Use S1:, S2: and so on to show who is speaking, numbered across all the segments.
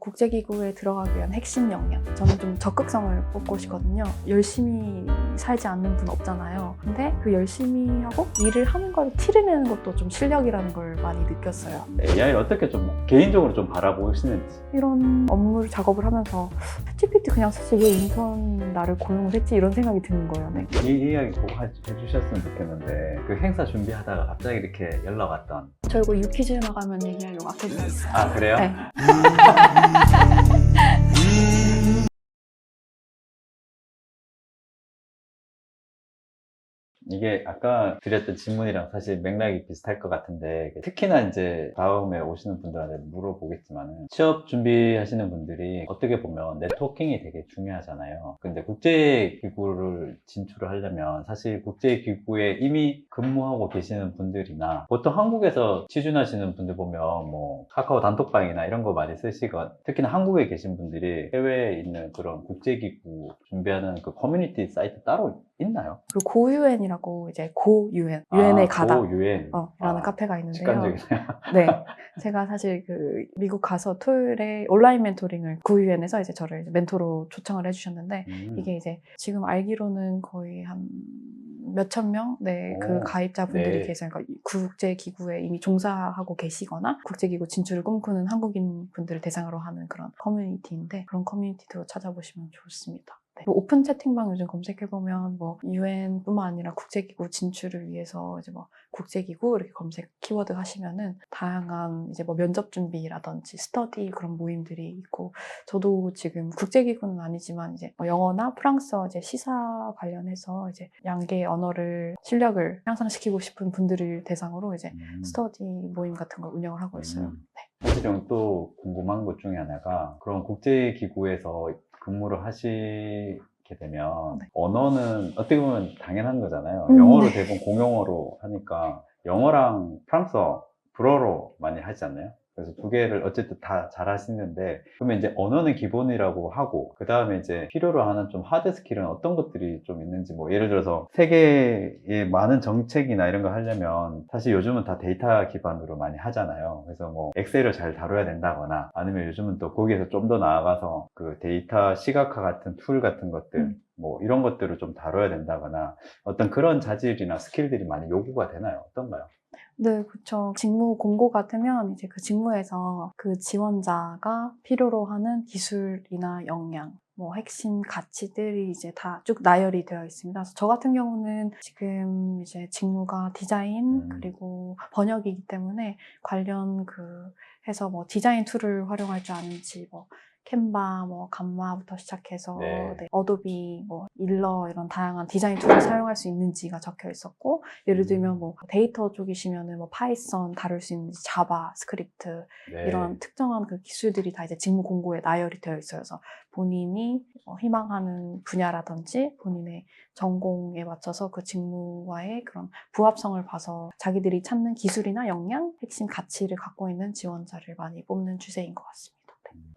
S1: 국제기구에 들어가기 위한 핵심 역량. 저는 좀 적극성을 뽑고 싶거든요. 열심히 살지 않는 분 없잖아요. 근데 그 열심히 하고 일을 하는 걸 티를 내는 것도 좀 실력이라는 걸 많이 느꼈어요.
S2: AI를 어떻게 좀 개인적으로 좀 바라보시는지.
S1: 이런 업무 작업을 하면서 챗GPT 그냥 사실 왜 인턴 나를 고용을 했지 이런 생각이 드는 거예요. 네.
S2: 이 이야기 꼭 해주셨으면 좋겠는데 그 행사 준비하다가 갑자기 이렇게 연락 왔던.
S1: 저 이거 유퀴즈에 나가면 얘기하려고 아껴두고 있어요.
S2: 아 그래요?
S1: 네.
S2: 이게 아까 드렸던 질문이랑 사실 맥락이 비슷할 것 같은데 특히나 이제 다음에 오시는 분들한테 물어보겠지만은 취업 준비하시는 분들이 어떻게 보면 네트워킹이 되게 중요하잖아요. 근데 국제기구를 진출을 하려면 사실 국제기구에 이미 근무하고 계시는 분들이나 보통 한국에서 취준하시는 분들 보면 뭐 카카오 단톡방이나 이런 거 많이 쓰시고 특히나 한국에 계신 분들이 해외에 있는 그런 국제기구 준비하는 그 커뮤니티 사이트 따로 있나요?
S1: 그리고 고유엔이라고 이제 고유엔, 유엔에 가다
S2: 고유엔.
S1: 라는 카페가 있는데요.
S2: 직관적이네요.
S1: 네. 제가 사실 그 미국 가서 토요일에 온라인 멘토링을 고유엔에서 이제 저를 멘토로 초청을 해주셨는데 이게 이제 지금 알기로는 거의 한 몇천 명? 네, 그 가입자분들이
S2: 네.
S1: 계세요. 그러니까 국제기구에 이미 종사하고 계시거나 국제기구 진출을 꿈꾸는 한국인 분들을 대상으로 하는 그런 커뮤니티인데 그런 커뮤니티도 찾아보시면 좋습니다. 네. 오픈 채팅방 요즘 검색해보면 뭐 유엔뿐만 아니라 국제기구 진출을 위해서 이제 뭐 국제기구 이렇게 검색 키워드 하시면은 다양한 이제 뭐 면접 준비라든지 스터디 그런 모임들이 있고 저도 지금 국제기구는 아니지만 이제 뭐 영어나 프랑스어 이제 시사 관련해서 이제 양계 언어를 실력을 향상시키고 싶은 분들을 대상으로 이제 스터디 모임 같은 걸 운영을 하고 있어요. 네.
S2: 사실은 또 궁금한 것 중에 하나가 그런 국제기구에서 근무를 하시게 되면
S1: 네.
S2: 언어는 어떻게 보면 당연한 거잖아요.
S1: 네.
S2: 영어로 대부분 공용어로 하니까 영어랑 프랑스어, 불어로 많이 하지 않나요? 그래서 두 개를 어쨌든 다 잘 하시는데 그러면 이제 언어는 기본이라고 하고 그 다음에 이제 필요로 하는 좀 하드 스킬은 어떤 것들이 좀 있는지 뭐 예를 들어서 세계의 많은 정책이나 이런 거 하려면 사실 요즘은 다 데이터 기반으로 많이 하잖아요. 그래서 뭐 엑셀을 잘 다뤄야 된다거나 아니면 요즘은 또 거기에서 좀 더 나아가서 그 데이터 시각화 같은 툴 같은 것들 뭐 이런 것들을 좀 다뤄야 된다거나 어떤 그런 자질이나 스킬들이 많이 요구가 되나요? 어떤가요?
S1: 네, 그렇죠. 직무 공고 같으면 이제 그 직무에서 그 지원자가 필요로 하는 기술이나 역량, 뭐 핵심 가치들이 이제 다 쭉 나열이 되어 있습니다. 그래서 저 같은 경우는 지금 이제 직무가 디자인 그리고 번역이기 때문에 관련 그 해서 뭐 디자인 툴을 활용할 줄 아는지 뭐 캔바, 뭐 감마부터 시작해서 네, 어도비, 뭐 일러 이런 다양한 디자인 툴을 사용할 수 있는지가 적혀 있었고 예를 들면 뭐 데이터 쪽이시면은 뭐 파이썬 다룰 수 있는지 자바, 스크립트 이런 특정한 그 기술들이 다 이제 직무 공고에 나열이 되어 있어요. 그래서 본인이 희망하는 분야라든지 본인의 전공에 맞춰서 그 직무와의 그런 부합성을 봐서 자기들이 찾는 기술이나 역량, 핵심 가치를 갖고 있는 지원자를 많이 뽑는 추세인 것 같습니다.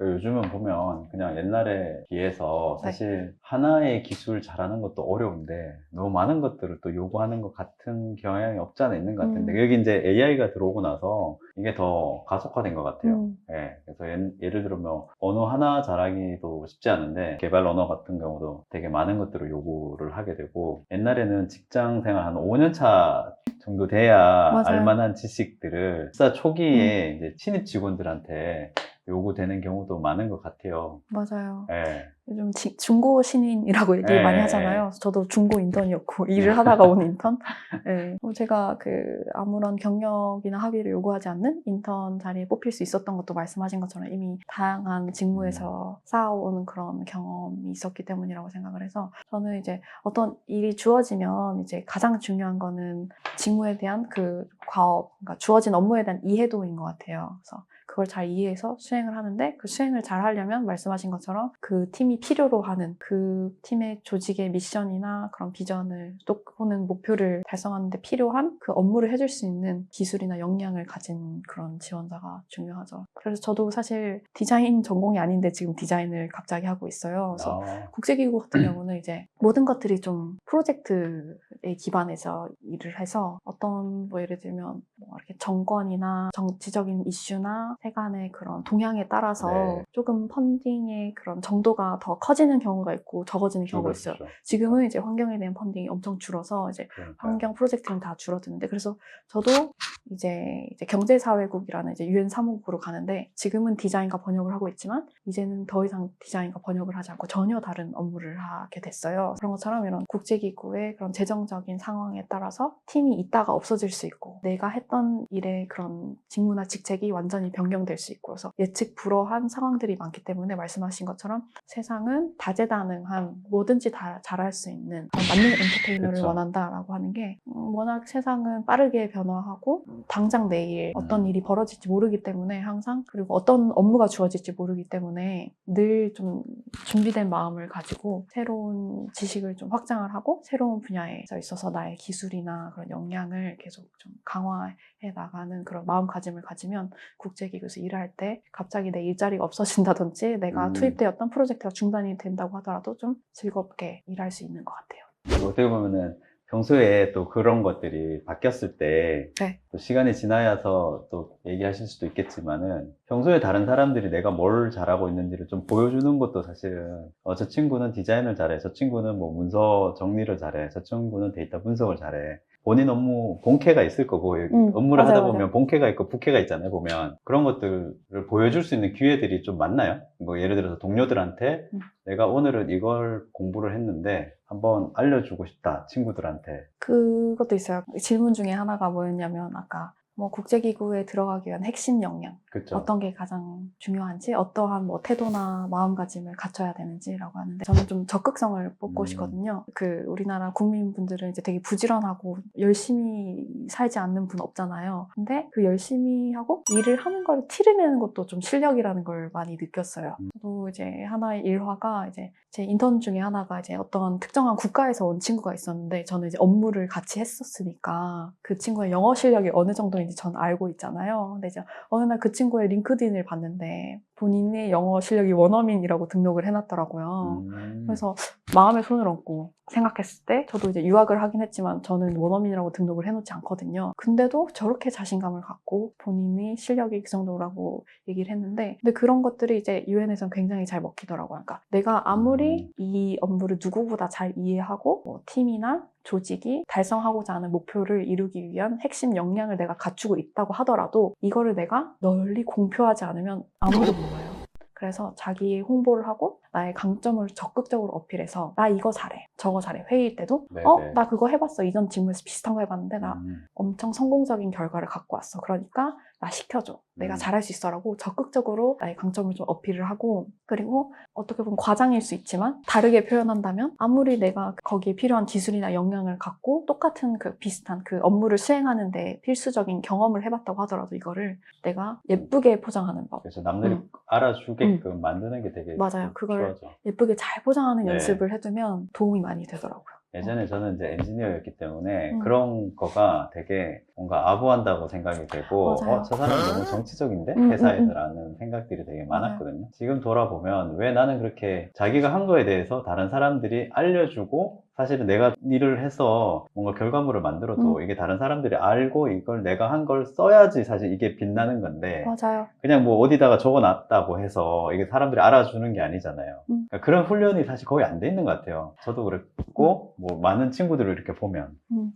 S2: 요즘은 보면 그냥 옛날에 비해서 사실 하나의 기술 잘하는 것도 어려운데 너무 많은 것들을 또 요구하는 것 같은 경향이 없지 않아 있는 것 같은데 여기 이제 AI가 들어오고 나서 이게 더 가속화된 것 같아요. 예, 그래서 예를 들면 언어 하나 잘하기도 쉽지 않은데 개발 언어 같은 경우도 되게 많은 것들을 요구를 하게 되고 옛날에는 직장 생활 한 5년 차 정도 돼야
S1: 맞아요.
S2: 알만한 지식들을 입사 초기에 이제 신입 직원들한테 요구되는 경우도 많은 것 같아요.
S1: 맞아요.
S2: 예.
S1: 요즘 중고 신인이라고 얘기 많이 하잖아요. 저도 중고 인턴이었고 일을 하다가 온 인턴. 네. 제가 그 아무런 경력이나 학위를 요구하지 않는 인턴 자리에 뽑힐 수 있었던 것도 말씀하신 것처럼 이미 다양한 직무에서 쌓아오는 그런 경험이 있었기 때문이라고 생각을 해서 저는 이제 어떤 일이 주어지면 이제 가장 중요한 거는 직무에 대한 그 그러니까 주어진 업무에 대한 이해도인 것 같아요. 그래서 그걸 잘 이해해서 수행을 하는데 그 수행을 잘 하려면 말씀하신 것처럼 그 팀이 필요로 하는 그 팀의 조직의 미션이나 그런 비전을 또는 목표를 달성하는 데 필요한 그 업무를 해줄 수 있는 기술이나 역량을 가진 그런 지원자가 중요하죠. 그래서 저도 사실 디자인 전공이 아닌데 지금 디자인을 갑자기 하고 있어요. 그래서 국제기구 같은 경우는 이제 모든 것들이 좀 프로젝트 기술에 기반해서 일을 해서 어떤 뭐 예를 들면 뭐 이렇게 정권이나 정치적인 이슈나 세간의 그런 동향에 따라서
S2: 네.
S1: 조금 펀딩의 그런 정도가 더 커지는 경우가 있고 적어지는 경우가 있어요.
S2: 그렇죠.
S1: 지금은 이제 환경에 대한 펀딩이 엄청 줄어서 이제
S2: 그러니까요.
S1: 환경 프로젝트는 다 줄어드는데, 그래서 저도 이제 경제사회국이라는 이제 유엔 사무국으로 가는데, 지금은 디자인과 번역을 하고 있지만 이제는 더 이상 디자인과 번역을 하지 않고 전혀 다른 업무를 하게 됐어요. 그런 것처럼 이런 국제기구의 그런 재정적인 상황에 따라서 팀이 있다가 없어질 수 있고, 내가 했던 일의 그런 직무나 직책이 완전히 변경될 수 있고, 그래서 예측 불허한 상황들이 많기 때문에 말씀하신 것처럼 세상은 다재다능한, 뭐든지 다 잘할 수 있는 그런 만능 엔터테이너를
S2: 그쵸.
S1: 원한다라고 하는 게, 워낙 세상은 빠르게 변화하고 당장 내일 어떤 일이 벌어질지 모르기 때문에 항상, 그리고 어떤 업무가 주어질지 모르기 때문에 늘 좀 준비된 마음을 가지고 새로운 지식을 좀 확장을 하고 새로운 분야에 있어서 나의 기술이나 그런 역량을 계속 좀 강화해 나가는 그런 마음가짐을 가지면 국제기구에서 일할 때 갑자기 내 일자리가 없어진다든지 내가 투입되었던 프로젝트가 중단이 된다고 하더라도 좀 즐겁게 일할 수 있는 것 같아요.
S2: 어떻게 보면은 평소에 또 그런 것들이 바뀌었을 때
S1: 네.
S2: 또 시간이 지나서 또 얘기하실 수도 있겠지만은 평소에 다른 사람들이 내가 뭘 잘하고 있는지를 좀 보여주는 것도 사실은 저 친구는 디자인을 잘해, 저 친구는 뭐 문서 정리를 잘해, 저 친구는 데이터 분석을 잘해. 본인 업무 본캐가 있을 거고 업무를 하다
S1: 맞아요.
S2: 보면 본캐가 있고 부캐가 있잖아요. 보면 그런 것들을 보여줄 수 있는 기회들이 좀 많나요? 뭐 예를 들어서 동료들한테 내가 오늘은 이걸 공부를 했는데 한번 알려주고 싶다, 친구들한테.
S1: 그것도 있어요. 질문 중에 하나가 뭐였냐면, 아까 뭐 국제기구에 들어가기 위한 핵심 역량,
S2: 그쵸?
S1: 어떤 게 가장 중요한지, 어떠한 뭐 태도나 마음가짐을 갖춰야 되는지라고 하는데, 저는 좀 적극성을 뽑고 싶거든요. 우리나라 국민분들은 이제 되게 부지런하고 열심히 살지 않는 분 없잖아요. 근데 그 열심히 하고 일을 하는 걸 티를 내는 것도 좀 실력이라는 걸 많이 느꼈어요. 저도 이제 하나의 일화가, 이제 제 인턴 중에 하나가 이제 어떤 특정한 국가에서 온 친구가 있었는데, 저는 이제 업무를 같이 했었으니까 그 친구의 영어 실력이 어느 정도인지 전 알고 있잖아요. 근데 이제 어느 날 그 친구의 링크드인을 봤는데 본인의 영어 실력이 원어민이라고 등록을 해놨더라고요. 그래서 마음에 손을 얹고 생각했을 때, 저도 이제 유학을 하긴 했지만 저는 원어민이라고 등록을 해놓지 않거든요. 근데도 저렇게 자신감을 갖고 본인이 실력이 그 정도라고 얘기를 했는데, 근데 그런 것들이 이제 유엔에서는 굉장히 잘 먹히더라고요. 그러니까 내가 아무리 이 업무를 누구보다 잘 이해하고 뭐 팀이나 조직이 달성하고자 하는 목표를 이루기 위한 핵심 역량을 내가 갖추고 있다고 하더라도 이거를 내가 널리 공표하지 않으면 아무도 몰라요. 그래서 자기 홍보를 하고 나의 강점을 적극적으로 어필해서 나 이거 잘해, 저거 잘해. 회의일 때도
S2: 네네.
S1: 나 그거 해봤어. 이전 직무에서 비슷한 거 해봤는데 나 엄청 성공적인 결과를 갖고 왔어. 그러니까 나 시켜줘. 내가 잘할 수 있어라고 적극적으로 나의 강점을 좀 어필을 하고, 그리고 어떻게 보면 과장일 수 있지만 다르게 표현한다면, 아무리 내가 거기에 필요한 기술이나 역량을 갖고 똑같은 비슷한 업무를 수행하는 데 필수적인 경험을 해봤다고 하더라도 이거를 내가 예쁘게 포장하는 법.
S2: 그래서 남들이 알아주게끔 만드는 게 되게
S1: 맞아요. 그걸
S2: 필요하죠.
S1: 예쁘게 잘 포장하는
S2: 네.
S1: 연습을 해두면 도움이 많이 되더라고요.
S2: 예전에 저는 이제 엔지니어였기 때문에 그런 거가 되게 뭔가 아부한다고 생각이 되고
S1: 맞아요.
S2: 저 사람 너무 정치적인데? 회사에서라는 생각들이 되게 많았거든요. 지금 돌아보면 왜 나는 그렇게 자기가 한 거에 대해서 다른 사람들이 알려주고, 사실은 내가 일을 해서 뭔가 결과물을 만들어도 이게 다른 사람들이 알고 이걸 내가 한 걸 써야지 사실 이게 빛나는 건데,
S1: 맞아요.
S2: 그냥 뭐 어디다가 적어놨다고 해서 이게 사람들이 알아주는 게 아니잖아요. 그러니까 그런 훈련이 사실 거의 안 돼 있는 것 같아요. 저도 그랬고 뭐 많은 친구들을 이렇게 보면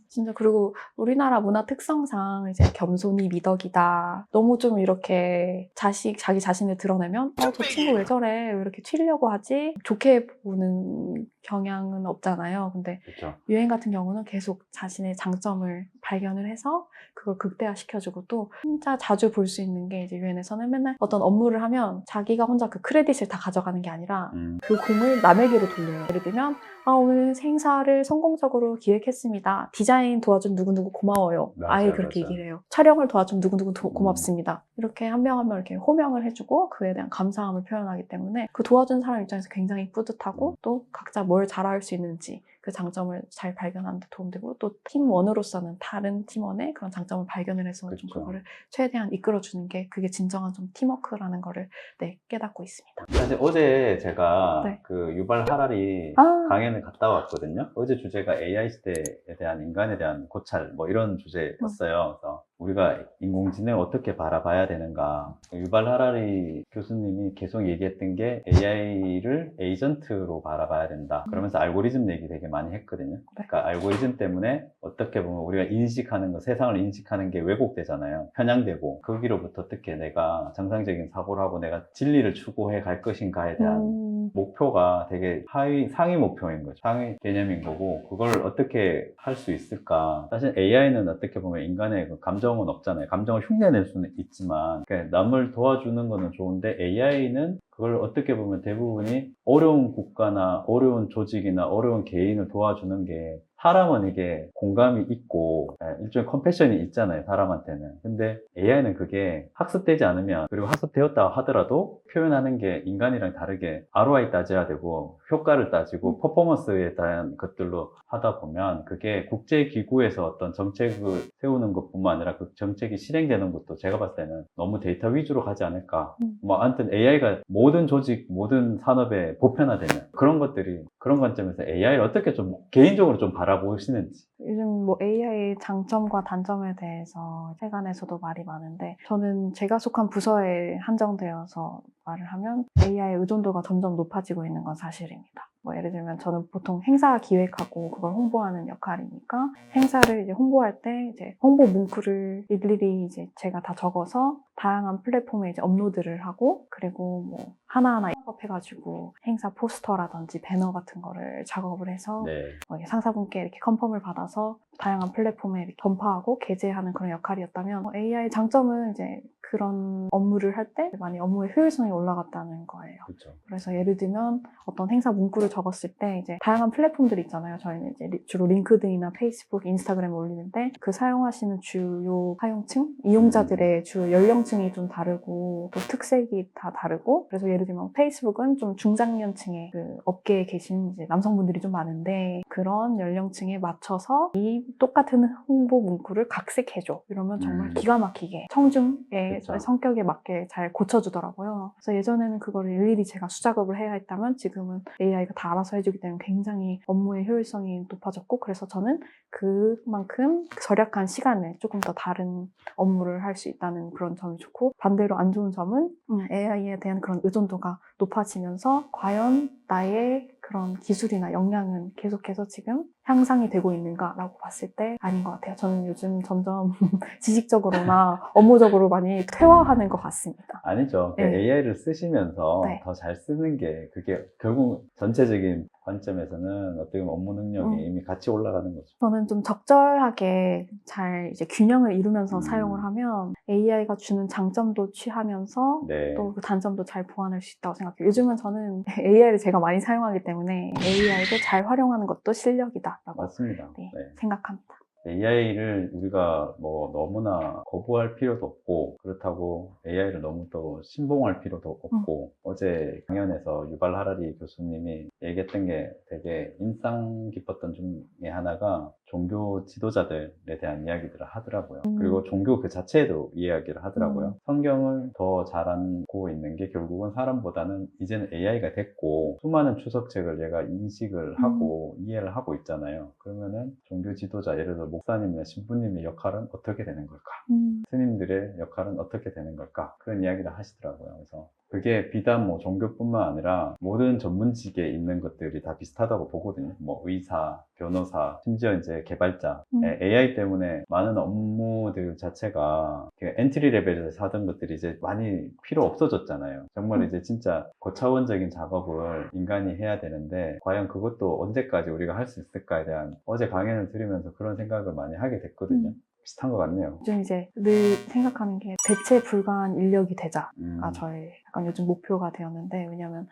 S1: 진짜. 그리고 우리나라 문화 특성상 이제 겸손이 미덕이다, 너무 좀 이렇게 자기 자신을 드러내면 저 친구 왜 저래, 왜 이렇게 튀려고 하지, 좋게 보는 경향은 없잖아요. 근데
S2: 그렇죠.
S1: 유엔 같은 경우는 계속 자신의 장점을 발견을 해서 그걸 극대화시켜주고, 또 진짜 자주 볼 수 있는 게, 이제 유엔에서는 맨날 어떤 업무를 하면 자기가 혼자 그 크레딧을 다 가져가는 게 아니라 그 공을 남에게로 돌려요. 예를 들면 오늘 행사를 성공적으로 기획했습니다. 디자인 도와준 누구누구 고마워요. 아예 그렇게
S2: 맞아요.
S1: 얘기를 해요. 촬영을 도와준 누구누구 고맙습니다. 이렇게 한 명 한 명 이렇게 호명을 해주고 그에 대한 감사함을 표현하기 때문에 그 도와준 사람 입장에서 굉장히 뿌듯하고, 또 각자 뭘 잘할 수 있는지 그 장점을 잘 발견하는 데 도움되고 또 팀원으로서는 다른 팀원의 그런 장점을 발견을 해서 좀
S2: 그쵸.
S1: 그거를 최대한 이끌어주는 게 그게 진정한 좀 팀워크라는 거를 네, 깨닫고 있습니다.
S2: 사실 어제 제가
S1: 네.
S2: 그 유발 하라리
S1: 아.
S2: 강연을 갔다 왔거든요. 어제 주제가 AI 시대에 대한 인간에 대한 고찰 뭐 이런 주제였어요. 그래서 우리가 인공지능을 어떻게 바라봐야 되는가. 유발 하라리 교수님이 계속 얘기했던 게 AI를 에이전트로 바라봐야 된다. 그러면서 알고리즘 얘기 되게 많이 했거든요. 그러니까 알고리즘 때문에 어떻게 보면 우리가 인식하는 거, 세상을 인식하는 게 왜곡되잖아요. 편향되고 거기로부터 어떻게 내가 정상적인 사고를 하고 내가 진리를 추구해 갈 것인가에 대한 목표가 되게 상위 목표인 거죠. 상위 개념인 거고, 그걸 어떻게 할 수 있을까. 사실 AI는 어떻게 보면 인간의 그 감정은 없잖아요. 감정을 흉내낼 수는 있지만, 그러니까 남을 도와주는 거는 좋은데, AI는 그걸 어떻게 보면 대부분이 어려운 국가나 어려운 조직이나 어려운 개인을 도와주는 게 사람은 이게 공감이 있고 일종의 컴패션이 있잖아요, 사람한테는. 근데 AI는 그게 학습되지 않으면, 그리고 학습되었다 하더라도 표현하는 게 인간이랑 다르게 ROI 따져야 되고 효과를 따지고 퍼포먼스에 대한 것들로 하다 보면 그게 국제기구에서 어떤 정책을 세우는 것뿐만 아니라 그 정책이 실행되는 것도 제가 봤을 때는 너무 데이터 위주로 가지 않을까. 뭐 아무튼 AI가 모든 조직, 모든 산업에 보편화되면 그런 것들이, 그런 관점에서 AI를 어떻게 좀 개인적으로 좀 바라보시는지.
S1: 요즘 뭐 AI의 장점과 단점에 대해서 세간에서도 말이 많은데 저는 제가 속한 부서에 한정되어서 말을 하면 AI 의존도가 점점 높아지고 있는 건 사실입니다. 뭐 예를 들면 저는 보통 행사 기획하고 그걸 홍보하는 역할이니까 행사를 이제 홍보할 때 이제 홍보 문구를 일일이 이제 제가 다 적어서 다양한 플랫폼에 이제 업로드를 하고, 그리고 뭐 하나하나 작업해가지고 행사 포스터라든지 배너 같은 거를 작업을 해서
S2: 네.
S1: 상사분께 이렇게 컨펌을 받아서 다양한 플랫폼에 이렇게 전파하고 게재하는 그런 역할이었다면, AI 장점은 이제 그런 업무를 할 때 많이 업무의 효율성이 올라갔다는 거예요.
S2: 그렇죠.
S1: 그래서 예를 들면 어떤 행사 문구를 적었을 때 이제 다양한 플랫폼들이 있잖아요. 저희는 이제 주로 링크드인이나 페이스북, 인스타그램을 올리는데 그 사용하시는 주요 사용층, 이용자들의 주요 연령층이 좀 다르고 또 특색이 다 다르고, 그래서 예를 들면 페이스북은 좀 중장년층의 그 업계에 계신 이제 남성분들이 좀 많은데 그런 연령층에 맞춰서 이 똑같은 홍보 문구를 각색해줘. 이러면 정말 기가 막히게 청중의
S2: 그쵸.
S1: 성격에 맞게 잘 고쳐주더라고요. 그래서 예전에는 그걸 일일이 제가 수작업을 해야 했다면 지금은 AI가 다 알아서 해주기 때문에 굉장히 업무의 효율성이 높아졌고, 그래서 저는 그만큼 절약한 시간에 조금 더 다른 업무를 할 수 있다는 그런 점이 좋고, 반대로 안 좋은 점은 AI에 대한 그런 의존도가 높아지면서 과연 나의 그런 기술이나 역량은 계속해서 지금 향상이 되고 있는가라고 봤을 때 아닌 것 같아요. 저는 요즘 점점 지식적으로나 업무적으로 많이 퇴화하는 것 같습니다.
S2: 아니죠.
S1: 네.
S2: AI를 쓰시면서
S1: 네.
S2: 더 잘 쓰는 게, 그게 결국 전체적인 관점에서는 어떻게 보면 업무 능력이 이미 같이 올라가는 거죠.
S1: 저는 좀 적절하게 잘 이제 균형을 이루면서 사용을 하면 AI가 주는 장점도 취하면서
S2: 네.
S1: 또 그 단점도 잘 보완할 수 있다고 생각해요. 요즘은 저는 AI를 제가 많이 사용하기 때문에 AI를 잘 활용하는 것도 실력이다라고
S2: 맞습니다.
S1: 네,
S2: 네.
S1: 생각합니다.
S2: AI를 우리가 뭐 너무나 거부할 필요도 없고, 그렇다고 AI를 너무 또 신봉할 필요도 없고, 어제 강연에서 유발 하라리 교수님이 얘기했던 게 되게 인상 깊었던 중에 하나가 종교 지도자들에 대한 이야기들을 하더라고요. 그리고 종교 그 자체에도 이야기를 하더라고요. 성경을 더 잘 알고 있는 게 결국은 사람보다는 이제는 AI가 됐고 수많은 추석책을 얘가 인식을 하고 이해를 하고 있잖아요. 그러면은 종교 지도자, 예를 들어 목사님이나 신부님의 역할은 어떻게 되는 걸까? 스님들의 역할은 어떻게 되는 걸까? 그런 이야기를 하시더라고요. 그래서 그게 비단 뭐 종교뿐만 아니라 모든 전문직에 있는 것들이 다 비슷하다고 보거든요. 뭐 의사, 변호사, 심지어 이제 개발자. AI 때문에 많은 업무들 자체가 엔트리 레벨에서 하던 것들이 이제 많이 필요 없어졌잖아요. 정말 이제 진짜 고차원적인 작업을 인간이 해야 되는데 과연 그것도 언제까지 우리가 할 수 있을까에 대한, 어제 강연을 들으면서 그런 생각을 많이 하게 됐거든요. 비슷한 것 같네요.
S1: 요즘 이제 늘 생각하는 게 대체 불가한 인력이 되자가 저의 약간 요즘 목표가 되었는데, 왜냐면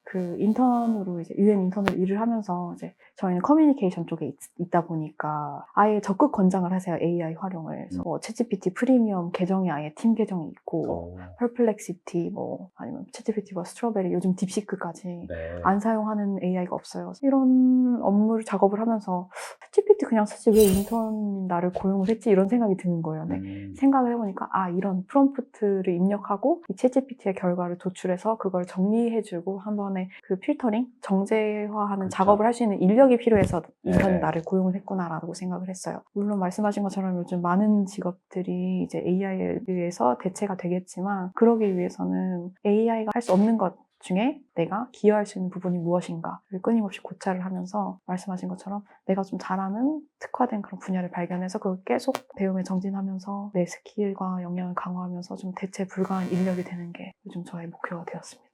S1: 그 인턴으로 이제 UN 인턴으로 일을 하면서 이제 저희는 커뮤니케이션 쪽에 있다 보니까 아예 적극 권장을 하세요. AI 활용을. 그래서 뭐 챗GPT 프리미엄 계정이 아예 팀 계정이 있고 퍼플렉시티 뭐 아니면 챗GPT와 스트로베리 요즘 딥시크까지
S2: 네.
S1: 안 사용하는 AI가 없어요. 이런 업무를 작업을 하면서 챗GPT 그냥 쓰지 왜 인턴 나를 고용을 했지 이런 생각이 드는 거예요. 근데 생각을 해보니까 아 이런 프롬프트를 입력하고 이 챗GPT의 결과를 도출해서 그걸 정리해주고 한 번에 그 필터링, 정제화하는
S2: 그쵸.
S1: 작업을 할 수 있는 인력이 필요해서 인턴이
S2: 네.
S1: 나를 고용을 했구나라고 생각을 했어요. 물론 말씀하신 것처럼 요즘 많은 직업들이 이제 AI에 의해서 대체가 되겠지만 그러기 위해서는 AI가 할 수 없는 것 중에 내가 기여할 수 있는 부분이 무엇인가를 끊임없이 고찰을 하면서 말씀하신 것처럼 내가 좀 잘하는 특화된 그런 분야를 발견해서 그걸 계속 배움에 정진하면서 내 스킬과 역량을 강화하면서 좀 대체 불가한 인력이 되는 게 요즘 저의 목표가 되었습니다.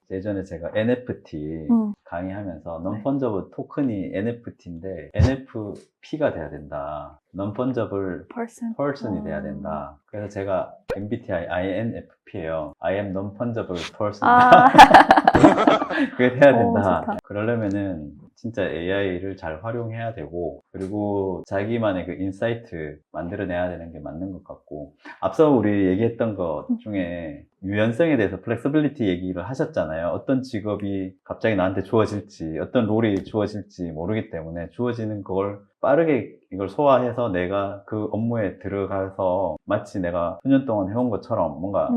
S2: 예전에 제가 NFT 강의하면서
S1: 네.
S2: non-fungible 토큰이 NFT인데 NFP가 돼야 된다. non-fungible person이 돼야 된다. 그래서 제가 MBTI INFP예요. I am non-fungible person. 그게 돼야 된다.
S1: 좋다.
S2: 그러려면은 진짜 AI를 잘 활용해야 되고 그리고 자기만의 그 인사이트 만들어내야 되는 게 맞는 것 같고 앞서 우리 얘기했던 것 중에 유연성에 대해서 플렉서빌리티 얘기를 하셨잖아요. 어떤 직업이 갑자기 나한테 주어질지 어떤 롤이 주어질지 모르기 때문에 주어지는 걸 빠르게 이걸 소화해서 내가 그 업무에 들어가서 마치 내가 수년 동안 해온 것처럼 뭔가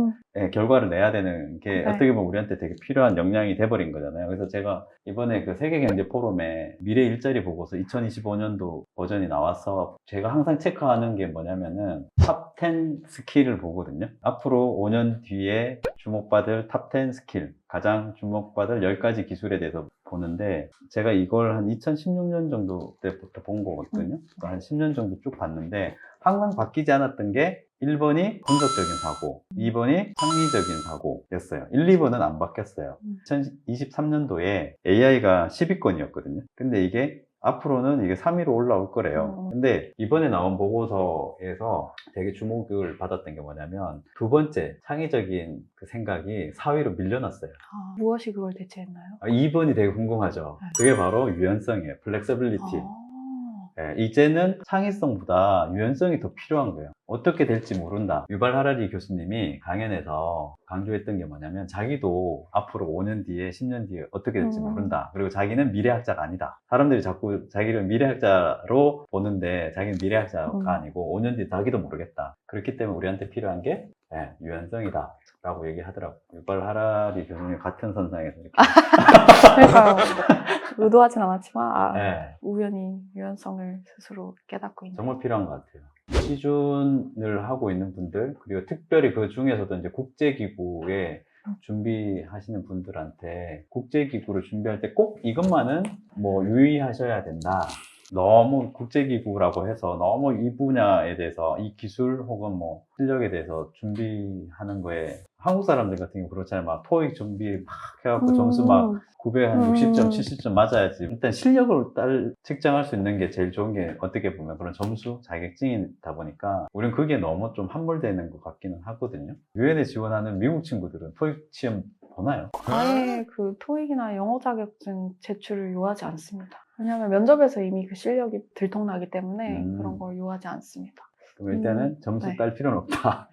S2: 결과를 내야 되는 게
S1: 네.
S2: 어떻게 보면 우리한테 되게 필요한 역량이 돼버린 거잖아요. 그래서 제가 이번에 그 세계경제포럼에 미래 일자리 보고서 2025년도 버전이 나와서 제가 항상 체크하는 게 뭐냐면은 탑 10 스킬을 보거든요. 앞으로 5년 뒤에 주목받을 탑 10 스킬, 가장 주목받을 10가지 기술에 대해서 보는데 제가 이걸 한 2016년 정도 때부터 본 거거든요. 한 10년 정도 쭉 봤는데 항상 바뀌지 않았던 게 1번이 분석적인 사고, 2번이 창의적인 사고였어요. 1, 2번은 안 바뀌었어요. 2023년도에 AI가 10위권이었거든요. 근데 이게 앞으로는 이게 3위로 올라올 거래요. 근데 이번에 나온 보고서에서 되게 주목을 받았던 게 뭐냐면 두 번째 창의적인 그 생각이 4위로 밀려났어요.
S1: 무엇이 그걸 대체했나요?
S2: 2번이 되게 궁금하죠. 그게 바로 유연성이에요. 플렉서빌리티. 이제는 창의성보다 유연성이 더 필요한 거예요. 어떻게 될지 모른다. 유발 하라리 교수님이 강연에서 강조했던 게 뭐냐면 자기도 앞으로 5년 뒤에 10년 뒤에 어떻게 될지 모른다. 그리고 자기는 미래학자가 아니다. 사람들이 자꾸 자기를 미래학자로 보는데 자기는 미래학자가 아니고 5년 뒤에 자기도 모르겠다. 그렇기 때문에 우리한테 필요한 게 유연성이다 라고 얘기하더라고요. 유발 하라리 교수님 같은 선상에서 이렇게
S1: 그러니까요. 의도하진 않았지만
S2: 네.
S1: 우연히 유연성을 스스로 깨닫고 있는
S2: 정말 필요한 것 같아요. 시준을 하고 있는 분들 그리고 특별히 그 중에서도 이제 국제기구에 준비하시는 분들한테 국제기구를 준비할 때 꼭 이것만은 뭐 유의하셔야 된다. 너무 국제기구라고 해서 너무 이 분야에 대해서 이 기술 혹은 뭐 실력에 대해서 준비하는 거에 한국 사람들 같은 경우 그렇잖아요. 막 토익 준비 막 해갖고 점수 막 900, 한 60점, 70점 맞아야지. 일단 실력을 측정할 수 있는 게 제일 좋은 게 어떻게 보면 그런 점수, 자격증이다 보니까 우린 그게 너무 좀 함몰되는 것 같기는 하거든요. 유엔에 지원하는 미국 친구들은 토익 시험 보나요?
S1: 아예 그 토익이나 영어 자격증 제출을 요하지 않습니다. 왜냐하면 면접에서 이미 그 실력이 들통나기 때문에 그런 걸 요하지 않습니다.
S2: 그럼 일단은 점수 딸 필요는 없다.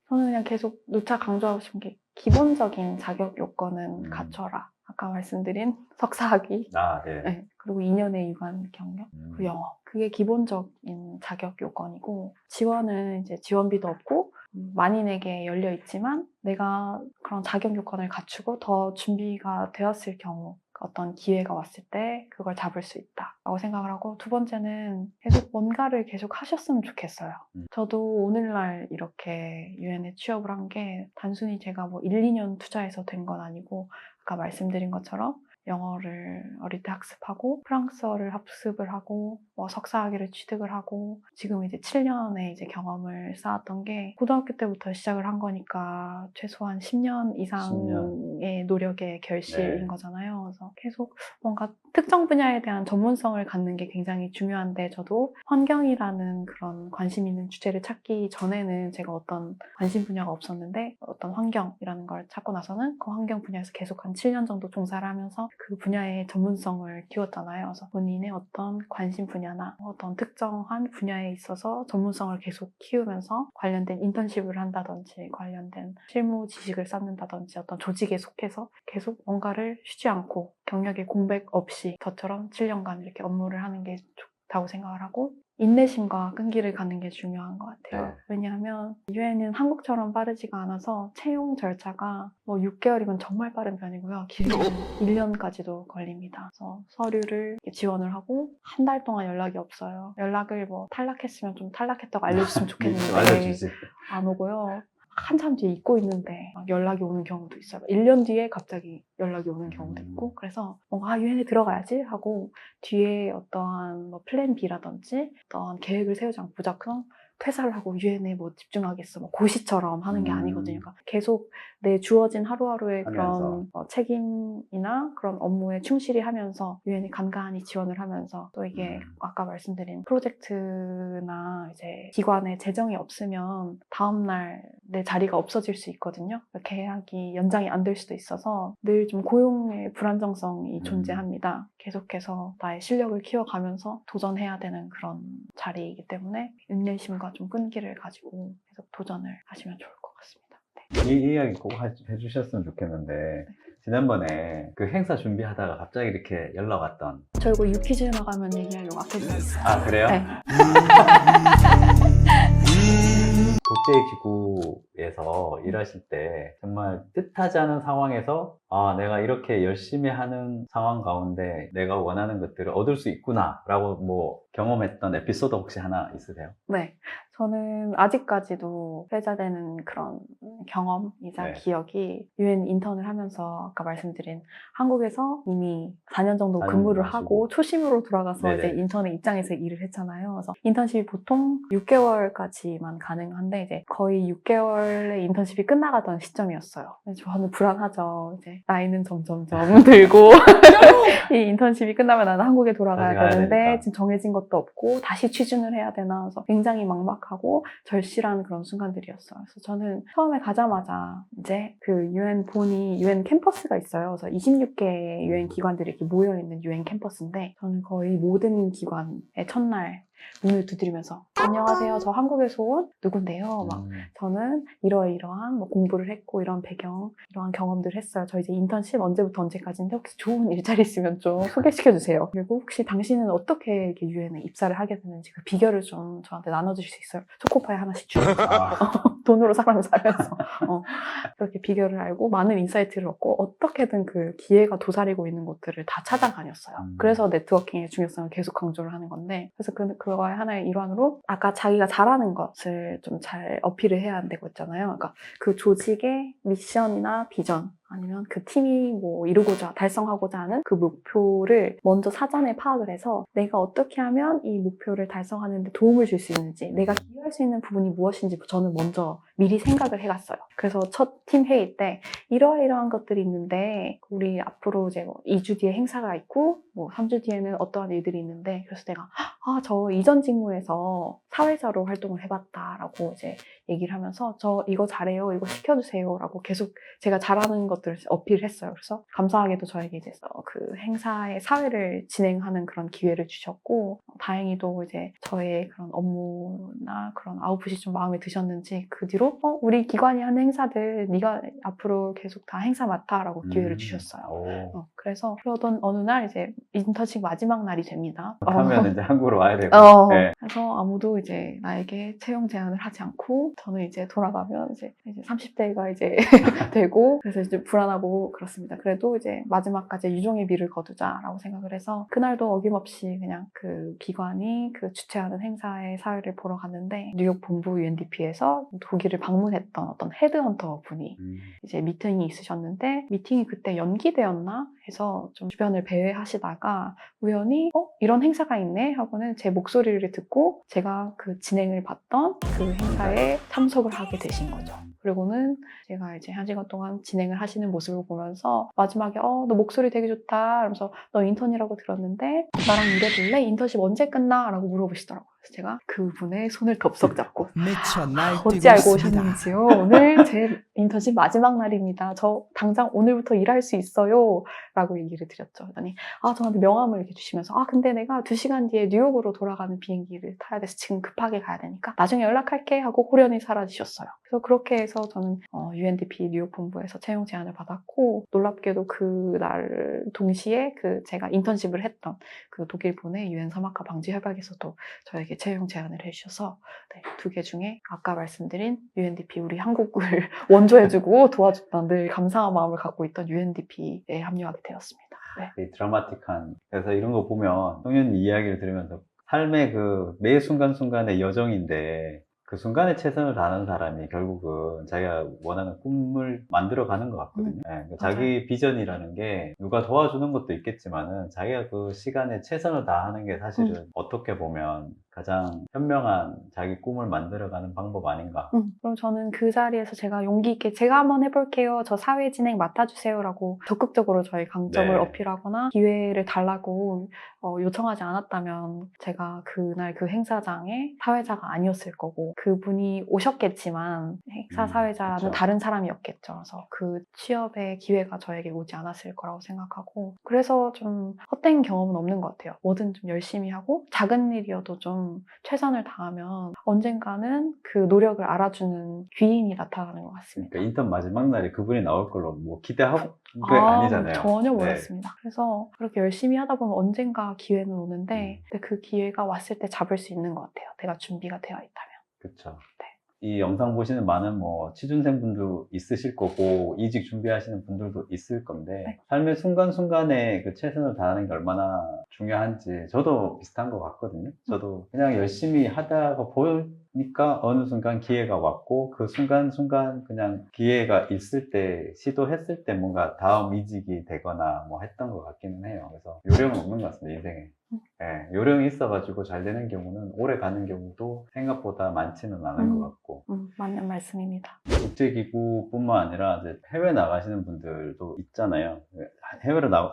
S1: 저는 그냥 계속 누차 강조하고 싶은 게 기본적인 자격 요건은 갖춰라. 아까 말씀드린 석사학위,
S2: 네.
S1: 그리고 2년의 유관 경력, 그리고 영어. 그게 기본적인 자격 요건이고 지원은 이제 지원비도 없고 만인에게 열려 있지만 내가 그런 자격 요건을 갖추고 더 준비가 되었을 경우 어떤 기회가 왔을 때 그걸 잡을 수 있다라고 생각을 하고 두 번째는 계속 뭔가를 계속 하셨으면 좋겠어요. 저도 오늘날 이렇게 유엔에 취업을 한 게 단순히 제가 뭐 1, 2년 투자해서 된 건 아니고 아까 말씀드린 것처럼 영어를 어릴 때 학습하고 프랑스어를 학습을 하고 뭐 석사학위를 취득을 하고 지금 이제 7년의 이제 경험을 쌓았던 게 고등학교 때부터 시작을 한 거니까 최소한 10년 이상의 노력의 결실인
S2: 네.
S1: 거잖아요. 그래서 계속 뭔가 특정 분야에 대한 전문성을 갖는 게 굉장히 중요한데 저도 환경이라는 그런 관심 있는 주제를 찾기 전에는 제가 어떤 관심 분야가 없었는데 어떤 환경이라는 걸 찾고 나서는 그 환경 분야에서 계속 한 7년 정도 종사를 하면서 그 분야의 전문성을 키웠잖아요. 그래서 본인의 어떤 관심 분야나 어떤 특정한 분야에 있어서 전문성을 계속 키우면서 관련된 인턴십을 한다든지 관련된 실무 지식을 쌓는다든지 어떤 조직에 속해서 계속 뭔가를 쉬지 않고 경력의 공백 없이 저처럼 7년간 이렇게 업무를 하는 게 좋다고 생각을 하고 인내심과 끈기를 갖는 게 중요한 것 같아요.
S2: 네.
S1: 왜냐하면 유엔은 한국처럼 빠르지가 않아서 채용 절차가 뭐 6개월이면 정말 빠른 편이고요. 길게는 1년까지도 걸립니다. 그래서 서류를 지원을 하고 한 달 동안 연락이 없어요. 연락을 뭐 탈락했으면 좀 탈락했다고 알려줬으면
S2: 좀
S1: 좋겠는데
S2: 알려주지.
S1: 안 오고요. 한참 뒤에 잊고 있는데 막 연락이 오는 경우도 있어요. 1년 뒤에 갑자기 연락이 오는 경우도 있고 그래서 뭔가 유엔에 들어가야지 하고 뒤에 어떠한 뭐 플랜 B라든지 어떤 계획을 세우지 않고 무작정 퇴사를 하고 유엔에 뭐 집중하겠어 뭐 고시처럼 하는 게 아니거든요. 그러니까 계속 내 주어진 하루하루의
S2: 하면서.
S1: 그런 책임이나 그런 업무에 충실히 하면서 유엔에 간간히 지원을 하면서 또 이게 아까 말씀드린 프로젝트나 이제 기관에 재정이 없으면 다음날 내 자리가 없어질 수 있거든요. 계약이 연장이 안 될 수도 있어서 늘 좀 고용의 불안정성이 존재합니다. 계속해서 나의 실력을 키워가면서 도전해야 되는 그런 자리이기 때문에 인내심과 좀 끈기를 가지고 계속 도전을 하시면 좋을 것 같습니다. 네.
S2: 이 이야기 꼭 해주셨으면 좋겠는데 지난번에 그 행사 준비하다가 갑자기 이렇게 연락 왔던.
S1: 저 이거 유퀴즈 나가면 얘기하려고 아껴두고 있어요.
S2: 아, 그래요?
S1: 네.
S2: 국제기구에서 일하실 때 정말 뜻하지 않은 상황에서 아, 내가 이렇게 열심히 하는 상황 가운데 내가 원하는 것들을 얻을 수 있구나 라고 뭐 경험했던 에피소드 혹시 하나 있으세요?
S1: 네. 저는 아직까지도 회자되는 그런 경험이자
S2: 네.
S1: 기억이 유엔 인턴을 하면서 아까 말씀드린 한국에서 이미 4년 정도
S2: 4년
S1: 근무를
S2: 하시고.
S1: 하고 초심으로 돌아가서
S2: 네네.
S1: 이제 인턴의 입장에서 일을 했잖아요. 그래서 인턴십이 보통 6개월까지만 가능한데 이제 거의 6개월의 인턴십이 끝나가던 시점이었어요. 그래서 저는 불안하죠. 이제 나이는 점점 들고 이 인턴십이 끝나면 나는 한국에 돌아가야
S2: 다시 가야
S1: 되는데
S2: 되니까.
S1: 지금 정해진 것도 없고 다시 취준을 해야 되나 그래서 굉장히 막막하고 절실한 그런 순간들이었어요. 그래서 저는 처음에 가자마자 이제 그 유엔 본이 유엔 캠퍼스가 있어요. 그래서 26개의 유엔 기관들이 이렇게 모여 있는 유엔 캠퍼스인데 저는 거의 모든 기관의 첫날 문을 두드리면서 안녕하세요. 저 한국에서 온 누군데요. 막 저는 이러이러한 뭐 공부를 했고 이런 배경, 이러한 경험들을 했어요. 저 이제 인턴십 언제부터 언제까지인데 혹시 좋은 일자리 있으면 좀 소개시켜 주세요. 그리고 혹시 당신은 어떻게 이렇게 유엔에 입사를 하게 됐는지 그 비결을 좀 저한테 나눠주실 수 있어요? 초코파이 하나씩 주면서 돈으로 사람을 사면서 그렇게 비결을 알고 많은 인사이트를 얻고 어떻게든 그 기회가 도사리고 있는 곳들을 다 찾아다녔어요. 그래서 네트워킹의 중요성을 계속 강조를 하는 건데 그래서 그거의 하나의 일환으로 아까 자기가 잘하는 것을 좀 잘 어필을 해야 한다고 했잖아요. 그러니까 그 조직의 미션이나 비전 아니면 그 팀이 뭐 이루고자 달성하고자 하는 그 목표를 먼저 사전에 파악을 해서 내가 어떻게 하면 이 목표를 달성하는 데 도움을 줄 수 있는지 내가 기여할 수 있는 부분이 무엇인지 저는 먼저 미리 생각을 해갔어요. 그래서 첫 팀 회의 때 이러이러한 것들이 있는데 우리 앞으로 이제 뭐 2주 뒤에 행사가 있고 뭐 3주 뒤에는 어떠한 일들이 있는데 그래서 내가 저 이전 직무에서 사회자로 활동을 해봤다라고 이제 얘기를 하면서 저 이거 잘해요, 이거 시켜주세요 라고 계속 제가 잘하는 것들을 어필을 했어요. 그래서 감사하게도 저에게 이제 그 행사의 사회를 진행하는 그런 기회를 주셨고 다행히도 이제 저의 그런 업무나 그런 아웃풋이 좀 마음에 드셨는지 그 뒤로 우리 기관이 하는 행사들 네가 앞으로 계속 다 행사 맡아라고 기회를 주셨어요. 그래서 그러던 어느 날 이제 인턴십 마지막 날이 됩니다.
S2: 하면 이제 한국으로 와야 되고. 네.
S1: 그래서 아무도 이제 나에게 채용 제안을 하지 않고 저는 이제 돌아가면 이제 30대가 이제 되고 그래서 이제 불안하고 그렇습니다. 그래도 이제 마지막까지 유종의 미를 거두자라고 생각을 해서 그날도 어김없이 그냥 그 기관이 그 주최하는 행사의 사회를 보러 갔는데 뉴욕 본부 UNDP에서 독일을 방문했던 어떤 헤드헌터 분이 이제 미팅이 있으셨는데 미팅이 그때 연기되었나 해서 좀 주변을 배회하시다가 우연히 이런 행사가 있네 하고는 제 목소리를 듣고 제가 그 진행을 봤던 그 행사에 참석을 하게 되신 거죠. 그리고는 제가 이제 1시간 동안 진행을 하시는 모습을 보면서 마지막에 너 목소리 되게 좋다 이러면서 너 인턴이라고 들었는데 나랑 일해볼래? 인턴십 언제 끝나? 라고 물어보시더라고요. 그래서 제가 그분의 손을 덥석 잡고 어찌 알고 오셨는지요? 오늘 제 인턴십 마지막 날입니다. 저 당장 오늘부터 일할 수 있어요 라고 얘기를 드렸죠. 그랬더니 저한테 명함을 이렇게 주시면서 근데 내가 2시간 뒤에 뉴욕으로 돌아가는 비행기를 타야 돼서 지금 급하게 가야 되니까 나중에 연락할게 하고 호련히 사라지셨어요. 그래서 그렇게 해서 저는 UNDP 뉴욕 본부에서 채용 제안을 받았고 놀랍게도 그날 동시에 그 제가 인턴십을 했던 그 독일분의 유엔 사막화 방지 협약에서도 저에게 채용 제안을 해주셔서 네, 2개 중에 아까 말씀드린 UNDP 우리 한국을 원조해주고 도와줬던 늘 감사한 마음을 갖고 있던 UNDP에 합류하게 되었습니다. 네.
S2: 되게 드라마틱한. 그래서 이런 거 보면 성윤 이야기를 들으면서 삶의 그 매 순간순간의 여정인데 그 순간에 최선을 다하는 사람이 결국은 자기가 원하는 꿈을 만들어가는 것 같거든요. 네, 자기 비전이라는 게 누가 도와주는 것도 있겠지만은 자기가 그 시간에 최선을 다하는 게 사실은 어떻게 보면 가장 현명한 자기 꿈을 만들어가는 방법 아닌가.
S1: 그럼 저는 그 자리에서 제가 용기 있게 제가 한번 해볼게요. 저 사회 진행 맡아주세요 라고 적극적으로 저의 강점을
S2: 네.
S1: 어필하거나 기회를 달라고 요청하지 않았다면 제가 그날 그 행사장에 사회자가 아니었을 거고 그분이 오셨겠지만 행사 사회자는
S2: 그쵸.
S1: 다른 사람이었겠죠. 그래서 그 취업의 기회가 저에게 오지 않았을 거라고 생각하고 그래서 좀 헛된 경험은 없는 것 같아요. 뭐든 좀 열심히 하고 작은 일이어도 좀 최선을 다하면 언젠가는 그 노력을 알아주는 귀인이 나타나는 것 같습니다.
S2: 그러니까 인턴 마지막 날에 그분이 나올 걸로 뭐 기대하고 게 아니잖아요.
S1: 전혀
S2: 네.
S1: 몰랐습니다. 그래서 그렇게 열심히 하다 보면 언젠가 기회는 오는데 근데 그 기회가 왔을 때 잡을 수 있는 것 같아요. 내가 준비가 되어 있다면.
S2: 그렇죠.
S1: 네.
S2: 이 영상 보시는 많은 취준생분도 있으실 거고 이직 준비하시는 분들도 있을 건데
S1: 네.
S2: 삶의 순간순간에 그 최선을 다하는 게 얼마나 중요한지 저도 비슷한 것 같거든요. 저도 그냥 열심히 하다가 보니까 어느 순간 기회가 왔고 그 순간순간 그냥 기회가 있을 때 시도했을 때 뭔가 다음 이직이 되거나 뭐 했던 것 같기는 해요. 그래서 요령은 없는 것 같습니다, 인생에. 네, 요령이 있어가지고 잘 되는 경우는 오래 가는 경우도 생각보다 많지는 않은 것 같고.
S1: 맞는 말씀입니다.
S2: 국제기구뿐만 아니라 이제 해외 나가시는 분들도 있잖아요.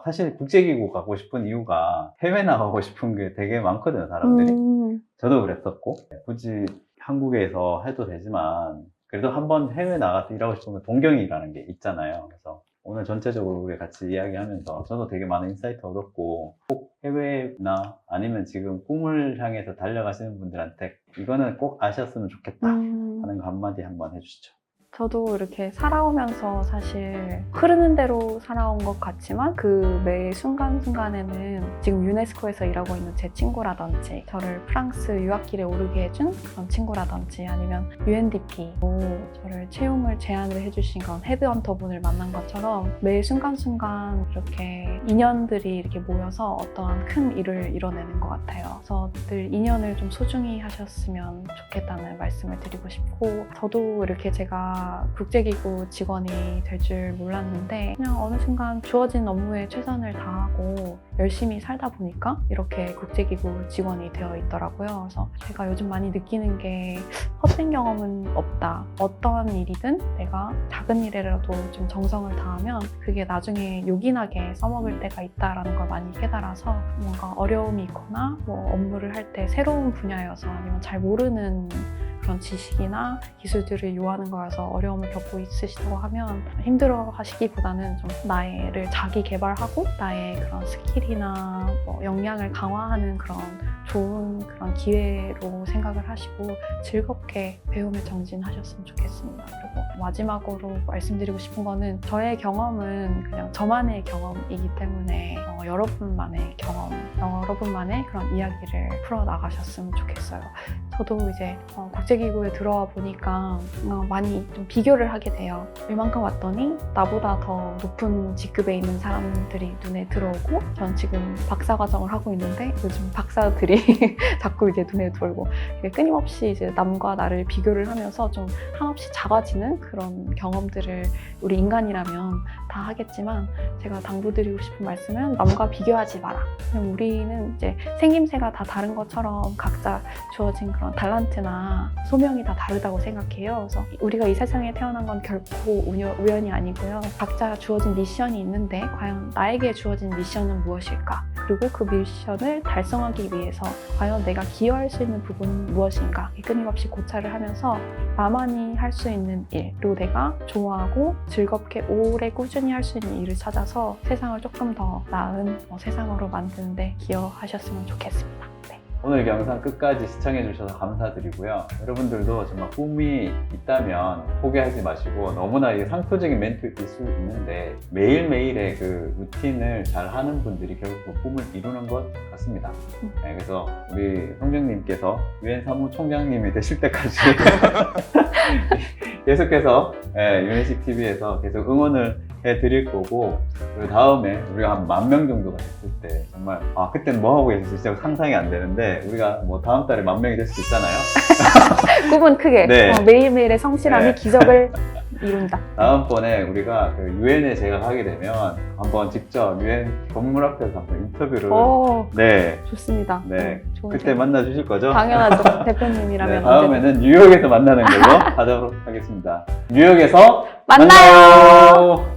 S2: 사실 국제기구 가고 싶은 이유가 해외 나가고 싶은 게 되게 많거든요, 사람들이. 저도 그랬었고, 굳이 한국에서 해도 되지만, 그래도 한번 해외 나가서 일하고 싶으면 동경이라는 게 있잖아요. 그래서 오늘 전체적으로 우리 같이 이야기하면서 저도 되게 많은 인사이트 얻었고, 꼭 해외나 아니면 지금 꿈을 향해서 달려가시는 분들한테 이거는 꼭 아셨으면 좋겠다 하는 거 한마디 한번 해주시죠.
S1: 저도 이렇게 살아오면서 사실 흐르는 대로 살아온 것 같지만 그 매 순간순간에는 지금 유네스코에서 일하고 있는 제 친구라든지 저를 프랑스 유학길에 오르게 해준 그런 친구라든지 아니면 UNDP로 저를 채용을 제안을 해주신 그런 헤드헌터 분을 만난 것처럼 매 순간순간 이렇게 인연들이 이렇게 모여서 어떠한 큰 일을 이뤄내는 것 같아요. 그래서 늘 인연을 좀 소중히 하셨으면 좋겠다는 말씀을 드리고 싶고 저도 이렇게 제가 국제기구 직원이 될 줄 몰랐는데 그냥 어느 순간 주어진 업무에 최선을 다하고 열심히 살다 보니까 이렇게 국제기구 직원이 되어 있더라고요. 그래서 제가 요즘 많이 느끼는 게 헛된 경험은 없다. 어떠한 일이든 내가 작은 일에라도 좀 정성을 다하면 그게 나중에 요긴하게 써먹을 때가 있다라는 걸 많이 깨달아서 뭔가 어려움이 있거나 뭐 업무를 할 때 새로운 분야여서 아니면 잘 모르는 그런 지식이나 기술들을 요하는 거여서 어려움을 겪고 있으시다고 하면 힘들어 하시기보다는 좀 나를 자기 개발하고 나의 그런 스킬이나 뭐 역량을 강화하는 그런 좋은 그런 기회로 생각을 하시고 즐겁게 배움에 정진하셨으면 좋겠습니다. 그리고 마지막으로 말씀드리고 싶은 거는 저의 경험은 그냥 저만의 경험이기 때문에 여러분만의 경험, 여러분만의 그런 이야기를 풀어나가셨으면 좋겠어요. 저도 이제 국제기구에 들어와 보니까 많이 좀 비교를 하게 돼요. 이만큼 왔더니 나보다 더 높은 직급에 있는 사람들이 눈에 들어오고, 전 지금 박사과정을 하고 있는데 요즘 박사들이 자꾸 이제 눈에 들어오고, 끊임없이 이제 남과 나를 비교를 하면서 좀 한없이 작아지는 그런 경험들을 우리 인간이라면 다 하겠지만, 제가 당부드리고 싶은 말씀은 남과 비교하지 마라. 그냥 우리는 이제 생김새가 다 다른 것처럼 각자 주어진 그런 달란트나 소명이 다 다르다고 생각해요. 그래서 우리가 이 세상에 태어난 건 결코 우연이 아니고요. 각자 주어진 미션이 있는데 과연 나에게 주어진 미션은 무엇일까? 그리고 그 미션을 달성하기 위해서 과연 내가 기여할 수 있는 부분은 무엇인가? 끊임없이 고찰을 하면서 나만이 할 수 있는 일, 그리고 내가 좋아하고 즐겁게 오래 꾸준히 할 수 있는 일을 찾아서 세상을 조금 더 나은 세상으로 만드는데 기여하셨으면 좋겠습니다. 네.
S2: 오늘 영상 끝까지 시청해 주셔서 감사드리고요. 여러분들도 정말 꿈이 있다면 포기하지 마시고, 너무나 이게 상투적인 멘트일 수 있는데 매일매일의 그 루틴을 잘 하는 분들이 결국 그 꿈을 이루는 것 같습니다. 네, 그래서 우리 성정님께서 유엔 사무총장님이 되실 때까지 계속해서 유엔식 TV에서 계속 응원을 해드릴 거고, 그리고 다음에 우리가 한 10,000명 정도가 됐을 때 정말 그때는 뭐 하고 계실지 진짜 상상이 안 되는데, 우리가 뭐 다음 달에 10,000명이 될 수 있잖아요.
S1: 꿈은 크게
S2: 네.
S1: 매일매일의 성실함이
S2: 네.
S1: 기적을 이룬다.
S2: 다음번에 우리가 그 유엔에 제가 가게 되면 한번 직접 유엔 건물 앞에서 한번 인터뷰를 네,
S1: 좋습니다.
S2: 네.
S1: 좋은
S2: 그때
S1: 생각.
S2: 만나 주실 거죠?
S1: 당연하죠. 대표님이라면
S2: 네, 다음에는 뉴욕에서 만나는 걸로 하도록 하겠습니다. 뉴욕에서
S1: 만나요.